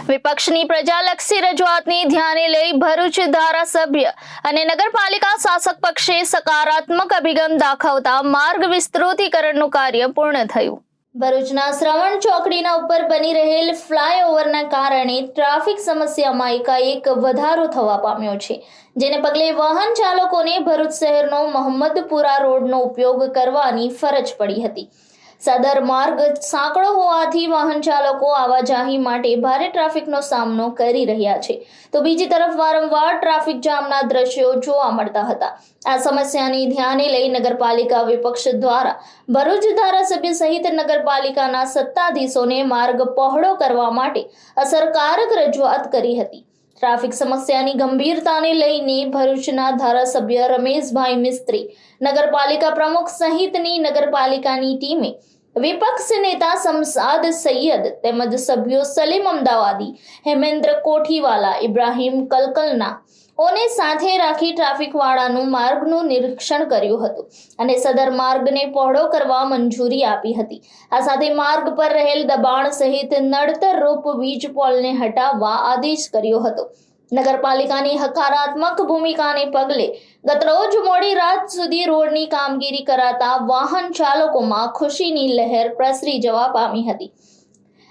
વિપક્ષની પ્રજાલક્ષી રજૂઆતને ધ્યાને લઈ ભરૂચ ધારાસભ્ય અને નગરપાલિકા શાસક પક્ષે સકારાત્મક અભિગમ દાખવતા માર્ગ વિસ્તૃતીકરણનું કાર્ય પૂર્ણ થયું। ભરૂચના શ્રવણ ચોકડીના ઉપર બની રહેલ ફ્લાયઓવરના કારણે ટ્રાફિક સમસ્યામાં એકાએક વધારો થવા પામ્યો છે, જેને પગલે વાહન ચાલકોને ભરૂચ શહેરનો મોહમ્મદપુરા રોડનો ઉપયોગ કરવાની ફરજ પડી હતી। સદર માર્ગ સાંકડો હોવાથી વાહન ચાલકો આવાજાહી માટે ભારે ટ્રાફિકનો સામનો કરી રહ્યા છે, તો બીજી તરફ વારંવાર ટ્રાફિક જામના દ્રશ્યો જોવા મળતા હતા। આ સમસ્યાને ધ્યાને લઈ નગરપાલિકા વિપક્ષ દ્વારા ભરૂચ ધારાસભ્ય સહિત નગરપાલિકાના સત્તાધીશોને માર્ગ પહોળો કરવા માટે અસરકારક રજૂઆત કરી હતી। ટ્રાફિક સમસ્યાની ગંભીરતાને લઈને ભરૂચના ધારાસભ્ય રમેશભાઈ મિસ્ત્રી, નગરપાલિકા પ્રમુખ સહિતની નગરપાલિકાની ટીમે વિપક્ષ નેતા શમશાદ સૈયદ તેમજ સભ્યો સલીમ અમદાવાદી, હેમેન્દ્ર કોઠીવાલા, ઇબ્રાહીમ કલકલના ઓને સાથે રાખી ટ્રાફિકવાળાનું માર્ગનું નિરીક્ષણ કર્યું હતું અને સદર માર્ગને પહોળો કરવા મંજૂરી આપી હતી। આ સાથે માર્ગ પર રહેલ દબાણ સહિત નડતર રૂપ વીજ પોલને હટાવવા આદેશ કર્યો હતો। નગરપાલિકાની હકારાત્મક ભૂમિકાને પગલે ગતરોજ મોડી રાત સુધી રોડની કામગીરી કરાતા વાહન ચાલકોમાં ખુશીની લહેર પ્રસરી જવા પામી હતી।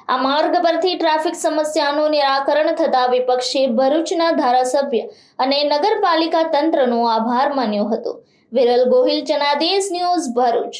આ માર્ગ પરથી ટ્રાફિક સમસ્યાનું નિરાકરણ થતા વિપક્ષે ભરૂચના ધારાસભ્ય અને નગરપાલિકા તંત્રનો આભાર માન્યો હતો। વિરલ ગોહિલ, જનાદેશ ન્યૂઝ, ભરૂચ।